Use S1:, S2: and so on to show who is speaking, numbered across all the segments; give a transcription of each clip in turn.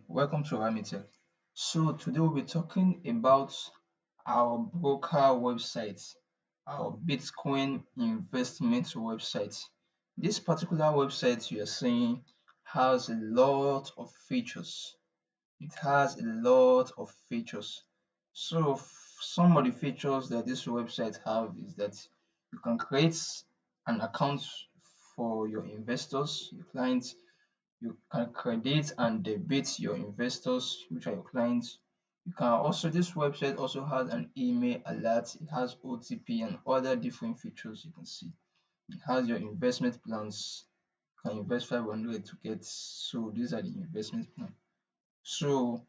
S1: welcome to Ramitech. So today we'll be talking about our broker website, our Bitcoin investment website. This particular website you are seeing has a lot of features. It has a lot of features. So some of the features that this website have is that you can create an account for your investors, your clients. You can credit and debit your investors, which are your clients. You can also, this website also has an email alert, it has OTP and other different features you can see. It has your investment plans. You can invest 500 to get, so these are the investment plans. So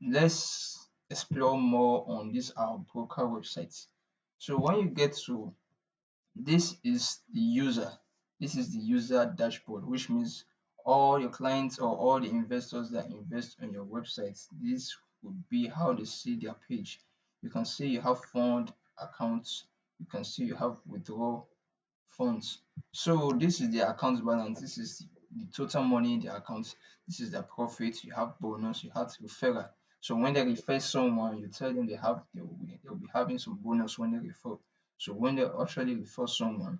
S1: let's explore more on this our broker website. So when you get to, this is the user. This is the user dashboard, which means all your clients or all the investors that invest on your website, this would be how they see their page. You can see you have fund accounts, you can see you have withdraw funds. So this is the account balance, this is the total money in the account, this is the profit, you have bonus, you have referral. So when they refer someone, you tell them they'll be having some bonus when they refer. So when they actually refer someone,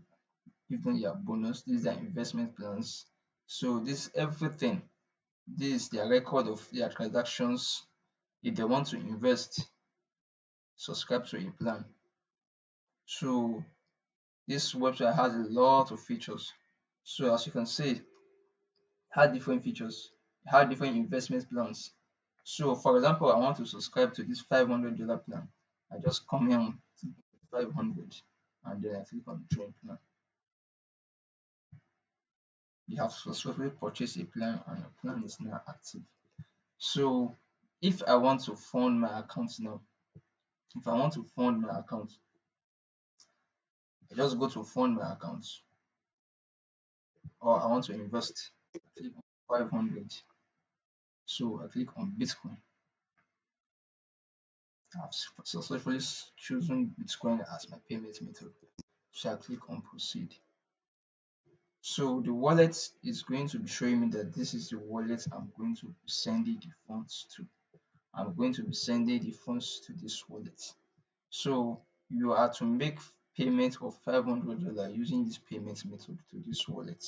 S1: give them their bonus. These are investment plans. So this everything. This is their record of their transactions. If they want to invest, subscribe to a plan. So this website has a lot of features. So as you can see, it has different features. It has different investment plans. So for example, I want to subscribe to this $500 plan. I just come here on 500 and then I click on join plan. You have successfully purchased a plan and your plan is now active. So if I want to fund my account now, if I want to fund my account, I just go to fund my account, or I want to invest, I click on 500. So I click on Bitcoin. I've successfully chosen Bitcoin as my payment method. So I click on proceed. So the wallet is going to be showing me that this is the wallet I'm going to be sending the funds to. I'm going to be sending the funds to this wallet. So you are to make payment of $500 using this payment method to this wallet.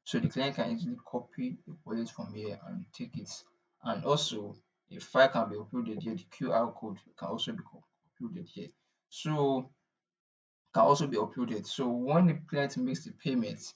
S1: So the client can easily copy the wallet from here and take it. And also a file can be uploaded here. The QR code can also be uploaded here. So can also be uploaded. So when the client makes the payment,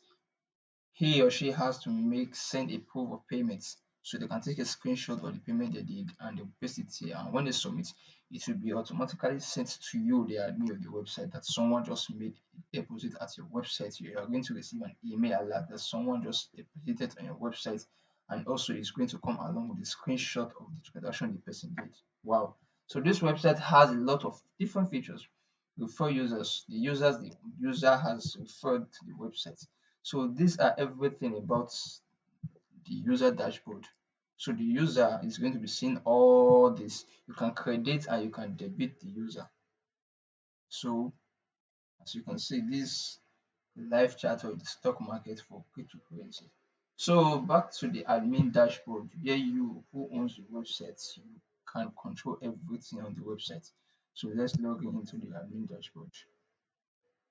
S1: he or she has to send a proof of payment, so they can take a screenshot of the payment they did and they'll paste it here, and when they submit, it will be automatically sent to you, the admin of the website, that someone just made a deposit at your website. You are going to receive an email alert that someone just deposited on your website, and also it's going to come along with a screenshot of the transaction the person did. Wow. So this website has a lot of different features. Refer users, the user has referred to the website. So these are everything about the user dashboard. So the user is going to be seeing all this. You can credit and you can debit the user. So as you can see, this live chart of the stock market for cryptocurrency. So back to the admin dashboard, where you who owns the website, you can control everything on the website. So let's log in into the admin dashboard.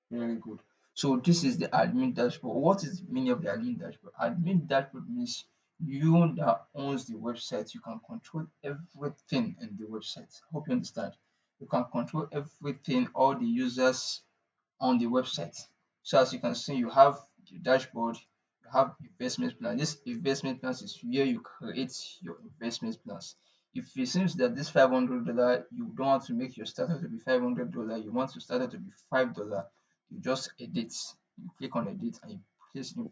S1: Very good. So this is the admin dashboard. What is the meaning of the admin dashboard? Admin dashboard means you that owns the website, you can control everything in the website. Hope you understand. You can control everything, all the users on the website. So as you can see, you have the dashboard, you have investment plan. This investment plans is where you create your investment plans. If it seems that this $500, you don't want to make your starter to be $500, you want to start it to be $5, you just edit. You click on edit and you place in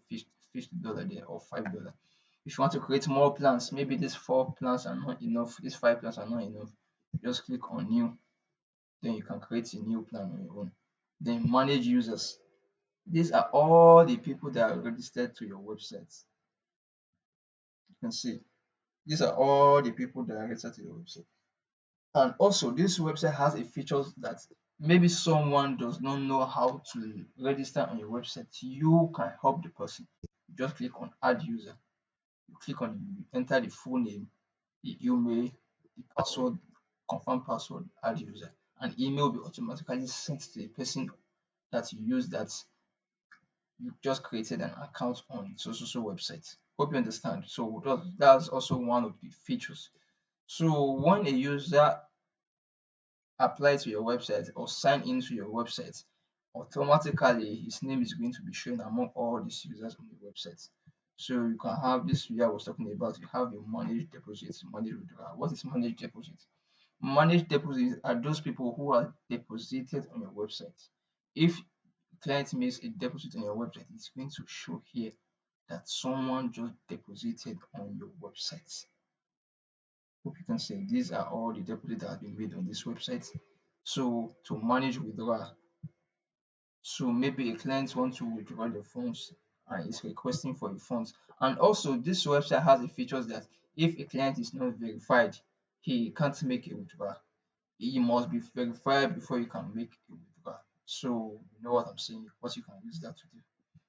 S1: $50 there, or $5. If you want to create more plans, maybe these four plans are not enough, these five plans are not enough, you just click on new, then you can create a new plan on your own. Then manage users. These are all the people that are registered to your website. You can see these are all the people that are registered to your website. And also, this website has a feature that maybe someone does not know how to register on your website. You can help the person. You just click on add user. You click on, you enter the full name, You may the password, confirm password, add user. An email will be automatically sent to the person that you use that you just created an account on so website. Hope you understand. So that's also one of the features. So when a user apply to your website or sign into your website, automatically his name is going to be shown among all these users on the website. So you can have this video I was talking about. You have your managed deposits, managed withdrawal. What is managed deposit? Managed deposits are those people who are deposited on your website. If client makes a deposit on your website, it's going to show here that someone just deposited on your website. Hope you can say these are all the deposits that have been made on this website. So to manage withdrawal, so maybe a client wants to withdraw the funds and is requesting for the funds. And also this website has the features that if a client is not verified, he can't make a withdrawal. He must be verified before you can make a withdrawal. So you know what I'm saying, what you can use that to do.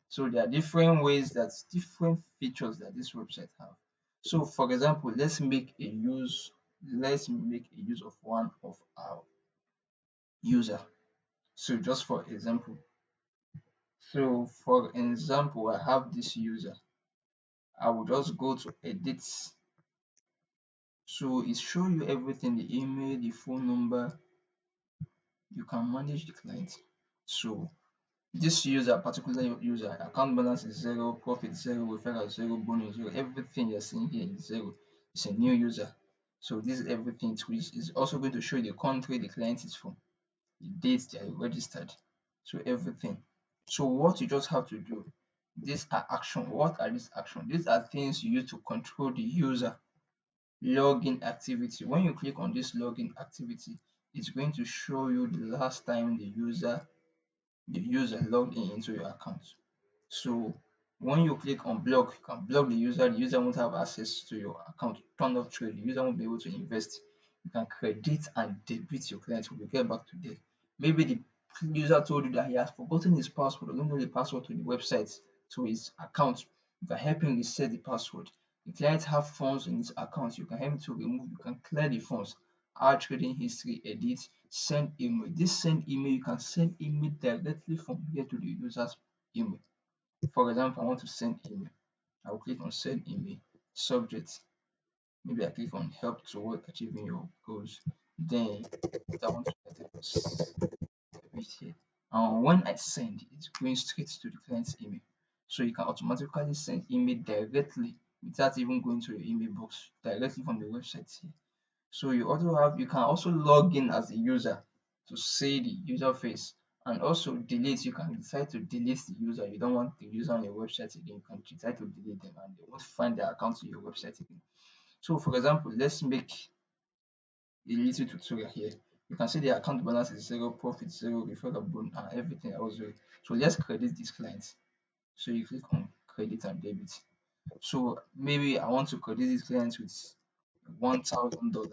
S1: So there are different ways, that's different features that this website have. So for example, let's make a use of one of our user. So just for example, so for example, I have this user. I will just go to edit. So it show you everything, the email, the phone number. You can manage the client. So this user, particular user, account balance is zero, profit zero, referral zero, bonus zero. Everything you're seeing here is zero. It's a new user. So this is everything, which is also going to show you the country the client is from, the dates they are registered. So everything. So what you just have to do, these are action. What are these actions? These are things you use to control the user login activity. When you click on this login activity, it's going to show you the last time the user logged in into your account. So when you click on block, you can block the user won't have access to your account, turn off trade, the user won't be able to invest. You can credit and debit your client. We'll get back to that. Maybe the user told you that he has forgotten his password or don't know the password to the website, to his account. You can help him reset the password. The client have funds in his account, you can help him to remove, you can clear the funds, add trading history, edit, send email. This send email, you can send email directly from here to the user's email. For example, I want to send email. I will click on send email, subject. Maybe I click on help toward achieving your goals. Then I want to let it here. And when I send, it's going straight to the client's email. So you can automatically send email directly without even going to your email box, directly from the website here. So you can also log in as a user to see the user face, and also delete. You can decide to delete the user. You don't want the user on your website again. You can decide to delete them and they won't find their account on your website again. So for example, let's make a little tutorial here. You can see the account balance is zero, profit zero, referral bonus, and everything else zero. So let's credit this client. So you click on credit and debit. So maybe I want to credit this client with $1,000.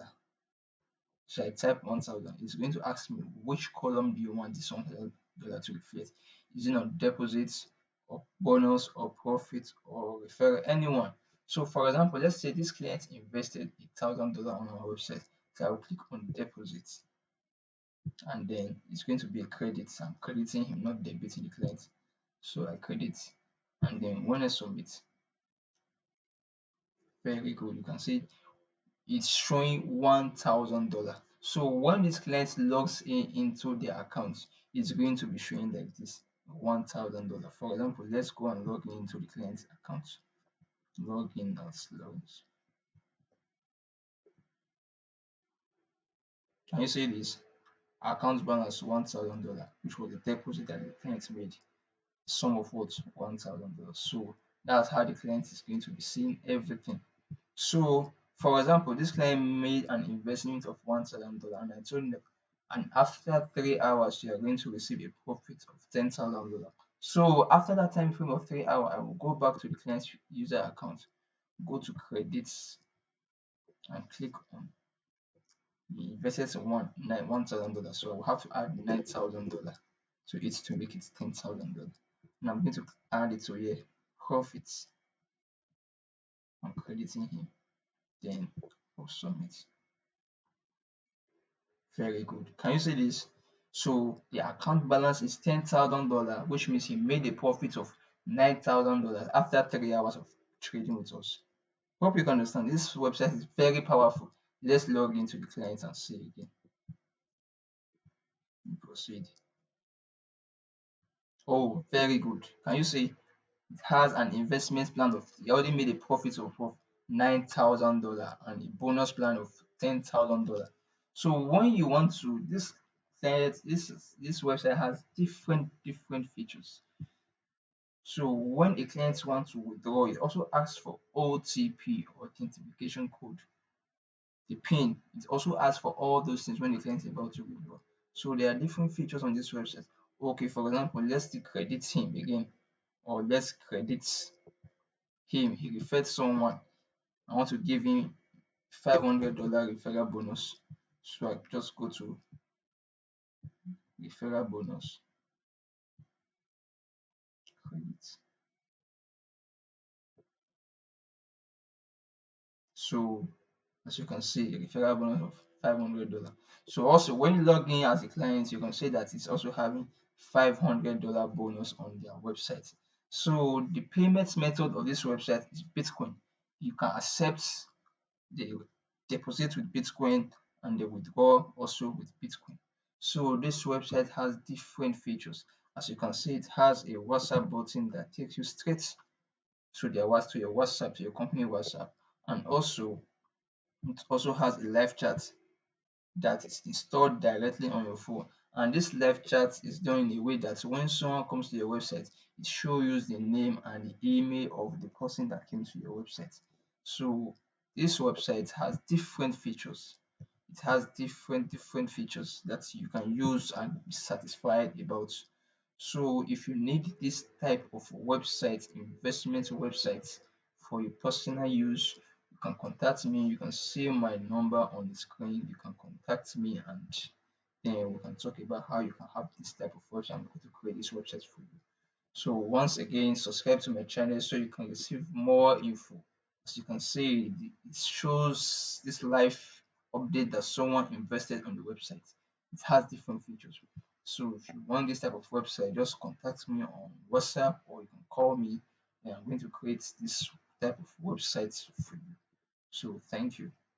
S1: So I type 1000. It's going to ask me which column do you want this $1,000 to reflect. Is it on deposits or bonus or profit or refer anyone? So for example, let's say this client invested $1,000 on our website. So I will click on deposits and then it's going to be a credit. I'm crediting him, not debiting the client. So I credit and then when I submit, very good. You can see it's showing $1,000. So when this client logs in into their account, it's going to be showing like this $1,000. For example, let's go and log in into the client's account. Log in as logs. Can you see this? Account balance $1,000, which was the deposit that the client made. Sum of what? $1,000. So that's how the client is going to be seeing everything. So, for example, this client made an investment of $1,000 and I told him that and after 3 hours you are going to receive a profit of $10,000. So after that time frame of 3 hours, I will go back to the client's user account, go to credits and click on the invested $1,000. So I will have to add $9,000 to it to make it $10,000. And I'm going to add it to here, profits. I'm crediting him. Then or submit. Very good. Can you see this? So the account balance is $10,000, which means he made a profit of $9,000 after 3 hours of trading with us. Hope you can understand. This website is very powerful. Let's log into the client and see again. Proceed. Oh, very good. Can you see it has an investment plan of he already made a profit of $9,000 and a bonus plan of $10,000. So when you want to this website has different features. So when a client wants to withdraw, it also asks for OTP, authentication code, the pin. It also asks for all those things when the client is about to withdraw. So there are different features on this website. Okay, for example, let's credit him again, or let's credit him. He referred someone. I want to give him $500 referral bonus. So I just go to referral bonus, credit. So as you can see, a referral bonus of $500. So also when you log in as a client, you can see that it's also having $500 bonus on their website. So the payment method of this website is Bitcoin. You can accept the deposit with Bitcoin and the withdraw also with Bitcoin. So this website has different features. As you can see, it has a WhatsApp button that takes you straight to your WhatsApp, to your company WhatsApp, and also it also has a live chat that is installed directly on your phone. And this live chat is done in a way that when someone comes to your website, it shows you the name and the email of the person that came to your website. So this website has different features. It has different features that you can use and be satisfied about. So if you need this type of website, investment website for your personal use, you can contact me. You can see my number on the screen. You can contact me and then we can talk about how you can have this type of website. I'm going to create this website for you. So once again, subscribe to my channel so you can receive more info. As you can see, it shows this live update that someone invested on the website. It has different features. So if you want this type of website, just contact me on WhatsApp or you can call me and I'm going to create this type of website for you. So thank you.